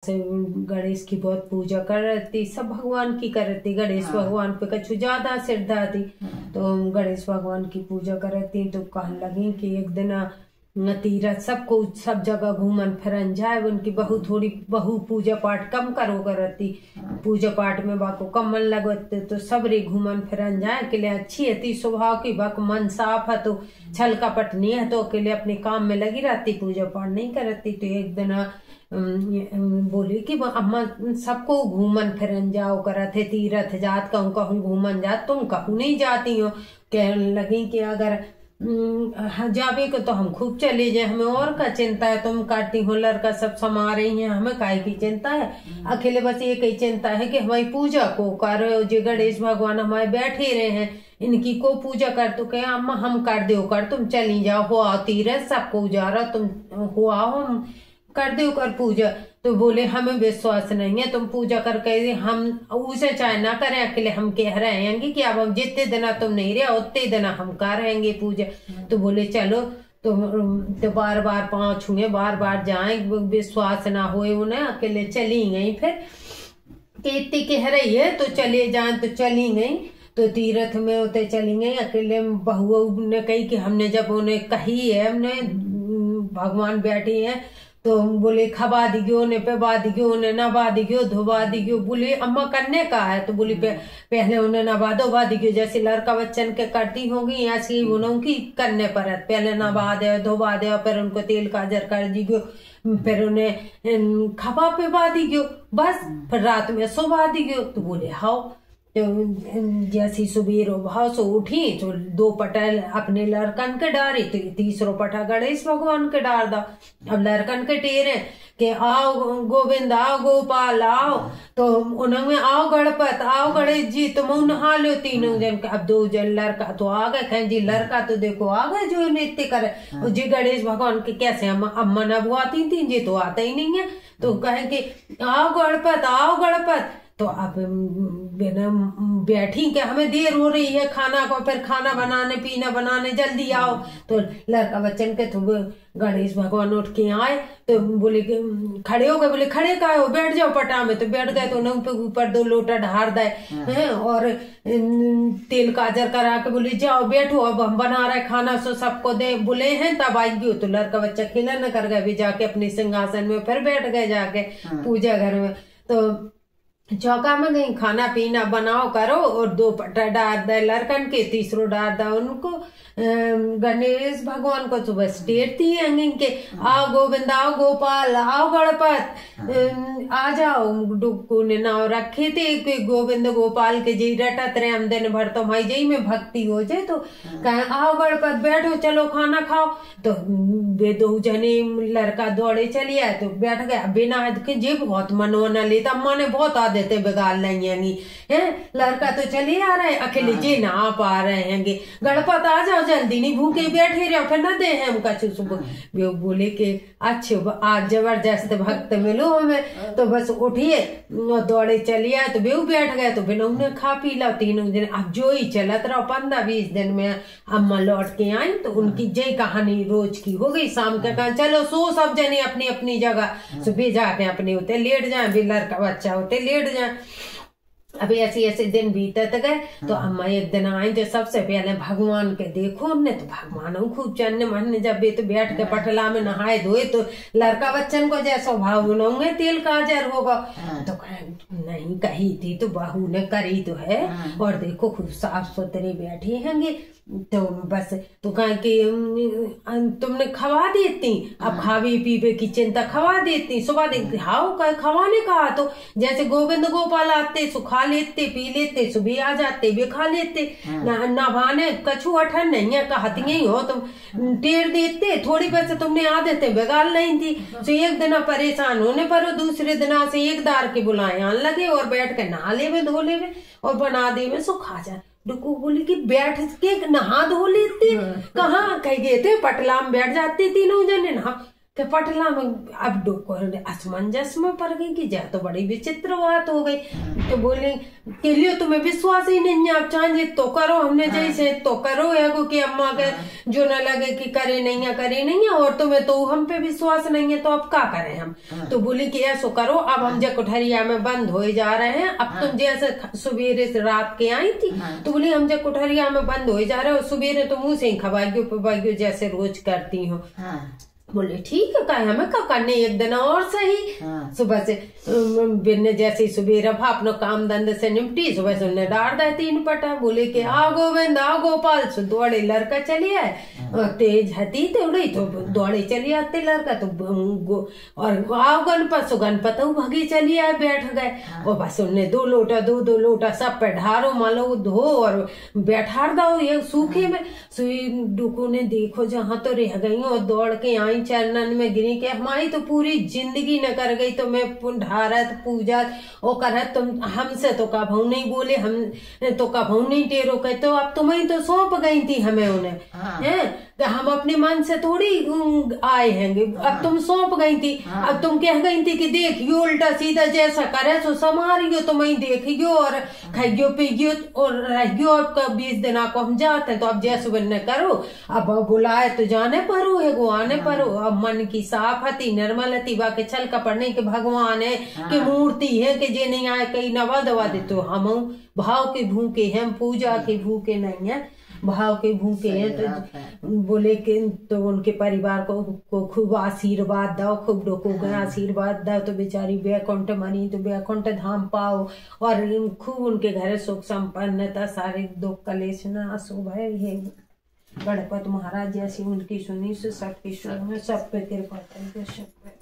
गणेश की बहुत पूजा करती, सब भगवान की करती। गणेश भगवान पे कछु ज्यादा श्रद्धा थी, तो गणेश भगवान की पूजा करती। तो कहने लगी कि एक दिन तीरथ सबको सब जगह घूमन फिरन जाए, उनकी बहु पूजा पाठ कम करो करती, पूजा पाठ में बाको कम मन लगते, तो सबरे घूमन फिरन जाए के लिए अच्छी है स्वभाव की, बाको मन साफ है तो छल कपट नहीं है, तो अकेले अपने काम में लगी रहती, पूजा पाठ नहीं करती। तो एक दिन बोली कि अम्मा सबको घूमन फिरन जाओ करत है, तीरथ जात कहूँ घूमन जात, तुम कहूँ नहीं जाती हो। कहने लगी कि अगर जावे को तो हम खूब चले जाए, हमें और का चिंता है, तुम काटती हो लड़का सब समा रही हैं, हमें काहे की चिंता है, अकेले बस एक ही चिंता है कि हमारी पूजा को कर, जो गणेश भगवान हमारे बैठे रहे हैं इनकी को पूजा कर। तो कहे अम्मा हम कर दो कर, तुम चली जाओ, हो आओ तीरथ सबको उजारा, तुम हो आओ हम कर दो कर पूजा। तो बोले हमें विश्वास नहीं है, तुम पूजा करके हम उसे चाहे ना करें, अकेले हम कह रहे हैं कि अब हम जितने दिन तुम नहीं रहे उतने दिन हम कर रहेंगे पूजा। तो बोले चलो, तो बार बार पाँव छुए, बार बार जाए, विश्वास ना होए उन्हें, अकेले चली गई। फिर इतनी कह रही है तो चले जाए, तो चली गई। तो तीरथ में उतरे चली गई अकेले। बहू ने कही कि हमने जब उन्हें कही है हमने भगवान बैठे हैं, तो बोले खबा दिगो ने पेबा दिगो ने नबा दिगो धोबा दिगो। बोले अम्मा करने का है, तो बोली पहले उन्हें नबा धोबा दिगो, जैसे लड़का बच्चन के करती होंगी ऐसी उनकी करने पर, पहले नबा दे धोबा दे, फिर उनको तेल काजर कर दिगो, फिर उन्हें खबा पेबा दिगो, बस फिर रात में सुबा दिगो। तो बोले हाँ। तो जैसी सुबेर भाव से उठी तो 2 पटल अपने लड़कन के डारे, तो 3रो पटा गणेश भगवान के डार दा। अब लड़कन के टेरे के आओ गोविंद आओ गोपाल आओ, तो उन्होंने आओ गणपत आओ गणेश जी, तुम नहा लो तीनों जन। अब 2 जन लड़का तो आ गए, कहें जी लड़का तो देखो आ गए जो नृत्य करे। जी गणेश भगवान के कैसे अम्मा न बुआती थी, जी तो आता ही नहीं है। तो कहें कि आओ गणपत आओ गणपत। तो अब बिना बैठी के हमें देर हो रही है खाना को, फिर खाना बनाने पीना बनाने जल्दी आओ। तो लड़का बच्चन के तो गणेश भगवान उठ के आए, तो बोले खड़े हो गए, बोले खड़े का हो, बैठ जाओ पटा में। तो बैठ गए, तो उन्होंने पे ऊपर 2 लोटा ढार दे हैं और तेल काजर करा के बोले जाओ बैठो, अब हम बना रहे खाना, सो सबको दे बोले हैं तब आएगी। तो लड़का बच्चा खिला न कर गए, भी जाके अपने सिंहासन में फिर बैठ गए जाके पूजा घर में। तो चौका में गई, खाना पीना बनाओ करो, और 2 पटा डाल दे लड़कन के, 3रो डाल दा उनको गणेश भगवान को। तो बस टेरती हैं के आओ गोविंद आओ गोपाल आओ गणपत आ जाओ। डुक्कू ने नाव रखे थे कि गोविंद गोपाल के जी रटत रहे हम दिन भर, तो भाई जी में भक्ति हो जाए। तो कहे आओ गणपत बैठो चलो खाना खाओ। तो वे 2 जने लड़का दौड़े चली आए, तो बैठ गया बिना के जी बहुत मनोना लेता, अम्मा ने बहुत आदतें बिगाड़ ली है। लड़का तो चले आ रहे अकेले जी ना आ पा रहे हैं, गणपत आ जाओ जल्दी, नहीं भूखे बैठे रहो फिर न दे हम कछु। सुबह बोले कि अच्छे आज जबरदस्त भक्त मिलो हमें। तो बस उठिए दौड़े चलिए, तो बेऊ बैठ गए, तो बिना उन्हें खा पी ला 3 दिन। अब जो ही चलत रहो 15-20 दिन में अम्मा लौट के आई, तो उनकी जय कहानी रोज की हो गई। शाम के कहा चलो सो सब जने अपनी अपनी जगह, सुबह जाके अपने होते लेट जाए, भी लड़का बच्चा होते लेट जाए। अभी ऐसे दिन बीतत गए। तो अम्मा एक दिन आई, जो सबसे पहले भगवान के देखो हमने, तो भगवान खूब चन्ने मन जब भी तो बैठ के पटला में नहाए धोए, तो लड़का बच्चन को जैसा भाव बनाऊंगे तेल काजर होगा। तो नहीं कही थी तो बहू ने करी तो है, और देखो खूब साफ सुथरे बैठे हैंगे। तो बस तो कहा कि तुमने खवा देती, अब खावे पीवे की चिंता खवा देती, सुबह देखती हाउ का खवाने कहा। तो जैसे गोविंद गोपाल आते सो खा लेते पी लेते, सुबह आ जाते वे खा लेते, नभाने कछु अठन नहीं है, कहती ही हो तुम टेर देते थोड़ी बस तुमने आदतें बिगाड़ नहीं थी। तो एक दिन परेशान होने पर दूसरे दिन से एक दार के बुलाए आने लगे, और बैठ के नहा लेवे धो लेवे और बना देवे सो खा जाए। डुकू बोली कि बैठ के नहा धो लेते, कहाँ कह गए थे पटला में बैठ जाते 3 जने नहा, के पटला में अब डोको असमंजस में पड़ गई कि जा तो बड़ी विचित्र बात हो गई। तो बोले के लिए तुम्हें विश्वास ही नहीं है, आप चाहे तो करो, हमने जैसे तो करो एगो कि अम्मा के जो न लगे कि करे नहीं है करे नहीं है, और तुम्हें तो हम पे विश्वास नहीं है तो अब क्या करें हम। तो बोले कि ऐसो करो, अब हम जो कोठरिया में बंद हो जा रहे हैं, अब तुम जैसे सवेरे से रात के आई थी तो बोले हम जो कोठरिया में बंद हो जा रहे हो, सवेरे तो मुंह से ही खवाइयो पवाइयो जैसे रोज करती हूँ। बोले ठीक है, कहे हमें क्या करने, एक दिन और सही। सुबह से बिन्ने जैसे सुबह अपना काम धंधे से निपटी, सुबह से उन्हें डाल दे 3 पटा। बोले कि आ गोविंद आ गोपाल, सो दौड़े लड़का चली आए, तेज हती थोड़ी तो दौड़े चली आते लड़का तो और आओ गणपत, सो गणपत भगी चली आए, बैठ गए और बस उन्हें 2 लोटा सब पे ढारो मालो धो और बैठा दो ये सूखे में। सुई डुकू ने देखो जहाँ तो रह गई और दौड़ के आई चरणन में गिरी के हमारी तो पूरी जिंदगी न कर गई, तो मैं ढारत पूजा ओ करत, तुम हमसे तो कभू नहीं बोले, हम तो कभू नहीं टेरो कहे, तो अब तुम्हें तो सौंप गई थी हमें उन्हें, हैं हम अपने मन से थोड़ी आए हैं, अब तुम सौंप गई थी, अब तुम कह गई थी कि देखियो उल्टा सीधा जैसा करे सो समारियो, तुम्हें देखियो और खाइयो पियो और रहियो, अब 20 दिन को हम जाते हैं, तो अब जैसे बनने करो, अब बुलाए तो जाने परो है गो आने परो। अब मन की साफ हती निर्मल हती, बाकी छल कपड़ नहीं कि भगवान है कि मूर्ति है कि जे नहीं आए कहीं नवा दवा दे, तो हम भाव के भूखे हैं, हम पूजा के भूखे नहीं है, भाव के भूखे हैं। तो बोले कि तो उनके परिवार को खूब आशीर्वाद दो, खूब डोको गए आशीर्वाद दो, तो बेचारी बैकुंठ मनी तो बैकुंठ धाम पाओ और खूब उनके घर सुख संपन्नता, सारे दुख कलेश न अशुभ है। ये गणपत महाराज जैसी उनकी सुनी से सबकी सुन, सब पे कृपा करके सब पे